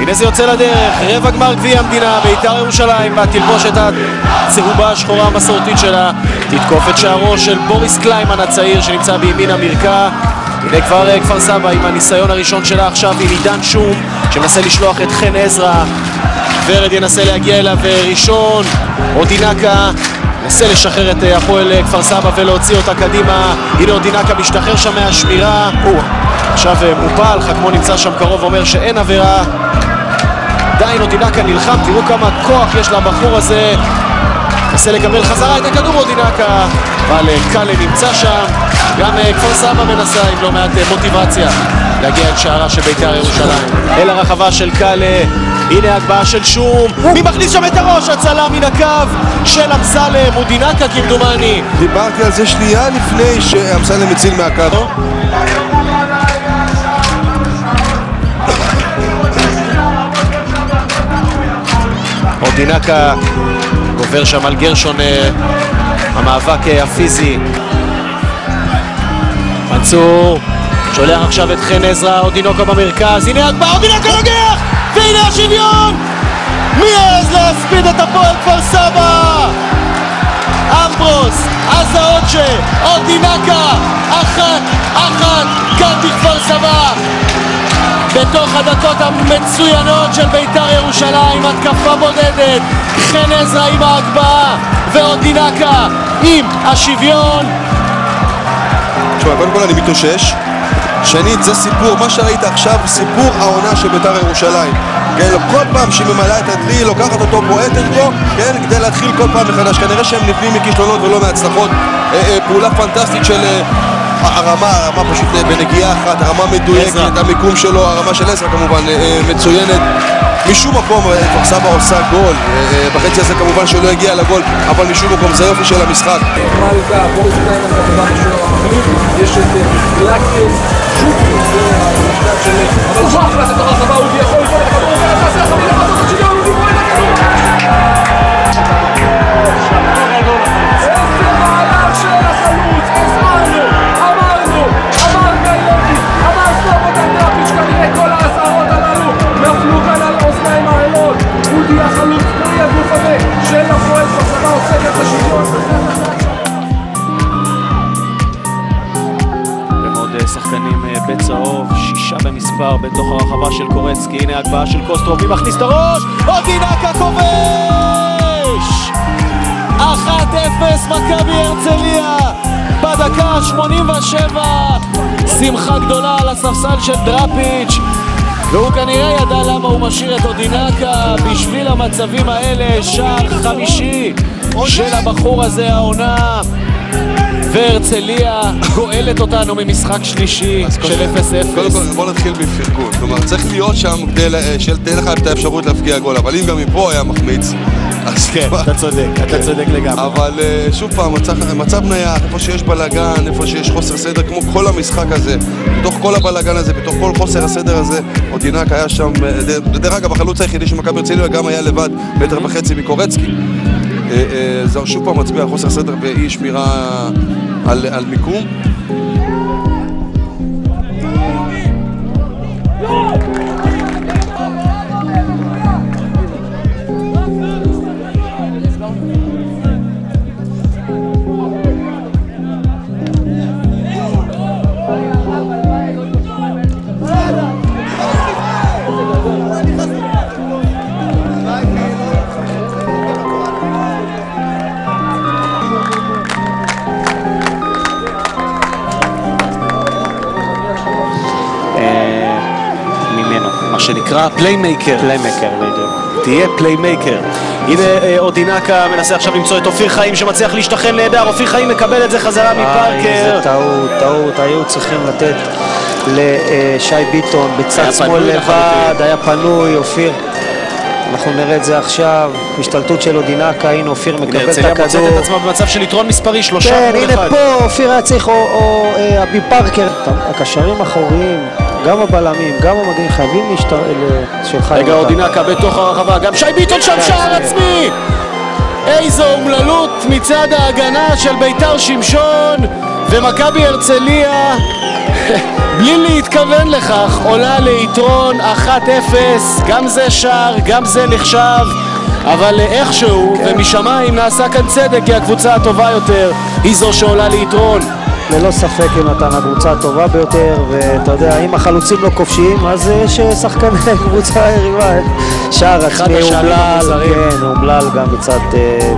הנה זה יוצא לדרך, רבע גמר גביע המדינה, בית"ר ירושלים, והתלבושת הצהובה השחורה המסורתית שלה תתקוף את שערו של בוריס קליימן הצעיר שנמצא בימין המרקע. הנה כבר כפר סבא עם הניסיון הראשון שלה עכשיו עם עידן שום שמנסה לשלוח את חן עזרא. ורד ינסה להגיע אליו ראשון, אודינקה נסה לשחרר את הפועל כפר סבא ולהוציא אותה קדימה. הנה אודינקה משתחרר שם מהשמירה, עכשיו מופל, חכמון נמצא שם קרוב, אומר שאין עבירה. עדיין אודינקה נלחם, תראו כמה כוח יש לבחור הזה. נסה לקבל חזרה את הכדור אודינקה, אבל קאלה נמצא שם. גם כפר סבא מנסה עם לא מעט מוטיבציה להגיע את שערה של בית"ר ירושלים. אל הרחבה של קאלה, הנה הגבהה של שום, מי מכניס שם את הראש? הצלה מן הקו של אמסלם, אודינקה כמדומני. דיברתי על זה שנייה לפני שאמסלם מציל מהקו. אודינקה גובר שם על גרשון, המאבק הפיזי. מנצור שולח עכשיו את חן עזרא, אודינקה במרכז, הנה הגבהה, אודינקה נוגח! והנה השוויון! מי העז להספיד את הפועל כפר סבא? אמברוס, עזאוצ'ה, אודינקה, 1-1 כאן בכפר סבא. בתוך הדקות המצוינות של בית"ר ירושלים, התקפה בודדת, חן עזרא עם ההגבהה ואודינקה עם השוויון. תשמע, קודם כל אני מתאושש. שנית, זה סיפור, מה שראית עכשיו, סיפור העונה של בית"ר ירושלים. כן, כל פעם שהיא ממלאה את הדלי, לוקחת אותו, בועטת בו, כן, כדי להתחיל כל פעם מחדש. כנראה שהם נבנים מכישלונות ולא מהצלחות. פעולה פנטסטית של הרמה פשוט בנגיעה אחת, הרמה מדויקת, המיקום שלו, הרמה של עזרא כמובן מצוינת. משום מקום כפר סבא עושה גול, בחצי הזה כמובן שלא הגיע לגול, אבל משום מקום זה יופי של המשחק. מלכה, בוריס קליימן כתבה בשביל המחליט, יש את לקטיוס, שוב, זה המשקל של... אבל הוא שואף לעשות את הרחבה, הוא יכול לקרוא את הכדור, ועשה חמילה לעשות את שוויון, הוא דיבור את הכדור! איזה מהלך של החלוץ, הזמנו, אמרנו יופי, אמר סטופ אותם דראפיץ', כנראה כל ההסערות הללו נפלו כאן על אוזניים העלות. אודי החלוץ פרי הגוף הזה של הפועל כפר סבא עוסק את השוויון. ומאוד שחקנים בצהוב, 6 במספר בתוך הרחבה של קורצקי. הנה הגבהה של קוסטרוב, מי מכניס את הראש? אודינקה כובש! 1-0 מכבי הרצליה בדקה 87. שמחה גדולה על הספסל של דראפיץ', והוא כנראה ידע למה הוא משאיר את אודינקה בשביל המצבים האלה. שער חמישי של הבחור הזה העונה, והרצליה גואלת אותנו ממשחק שלישי של 0-0. קודם כל בוא נתחיל בפרגון, כלומר צריך להיות שם כדי שתהיה לך את האפשרות להפקיע גול, אבל אם גם מפה היה מחמיץ אז כן, אתה צודק לגמרי. אבל שוב פעם, מצב נייח, איפה שיש בלגן, איפה שיש חוסר סדר, כמו כל המשחק הזה, בתוך כל הבלגן הזה, בתוך כל חוסר הסדר הזה, אודינקה היה שם, דרך אגב, החלוץ היחידי של מכבי הרצליה גם היה לבד 1.5 מטר מקורצקי. זה שוב פעם מצביע על חוסר סדר ואי שמירה על מיקום. שנקרא פליימייקר. בדיוק. תהיה פליימייקר. הנה אודינקה מנסה עכשיו למצוא את אופיר חיים שמצליח להשתחרר נהדר. אופיר חיים מקבל את זה חזרה מפארקר. זה טעות, היו צריכים לתת לשי ביטון בצד שמאל לבד, היה פנוי, אופיר. אנחנו נראה את זה עכשיו, השתלטות של אודינקה, הנה אופיר מקבל את הכדור. מוצאת את עצמה במצב של יתרון מספרי, 3-1. כן, הנה פה אופיר היה צריך, או אבי פארקר. הקשרים האחוריים, גם הבלמים, גם המגנים חייבים של חיים. רגע, אודינקה בתוך הרחבה, גם שי ביטון שם שער עצמי! איזו אומללות מצד ההגנה של בית"ר שמשון, ומכבי הרצליה, בלי להתכוון לכך, עולה ליתרון 1-0, גם זה שער, גם זה נחשב, אבל איכשהו, ומשמיים נעשה כאן צדק, כי הקבוצה הטובה יותר היא זו שעולה ליתרון. ללא ספק יונתן, הקבוצה הטובה ביותר, ואתה יודע, אם החלוצים לא כובשים, אז יש שחקני קבוצה יריבה. שער עצמי אומלל, כן, אומלל גם מצד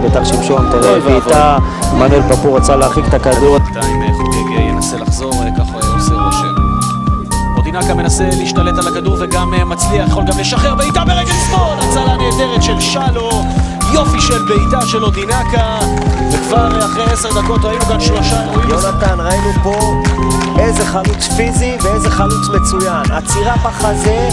בית"ר שמשון, אתה רואה, ואיתה מנואל פפור רצה להרחיק את הכדור. בינתיים חוגג ינסה לחזור, ככה עושה רושם. אודינקה מנסה להשתלט על הכדור וגם מצליח, יכול גם לשחרר בעיטה ברגל שמאל, הצלה נהדרת של שלו, יופי של בעיטה של אודינקה, וכבר אחרי 10 דקות ראינו כאן 3 אירועים. יונתן, ראינו פה איזה חלוץ פיזי ואיזה חלוץ מצוין, עצירה בחזה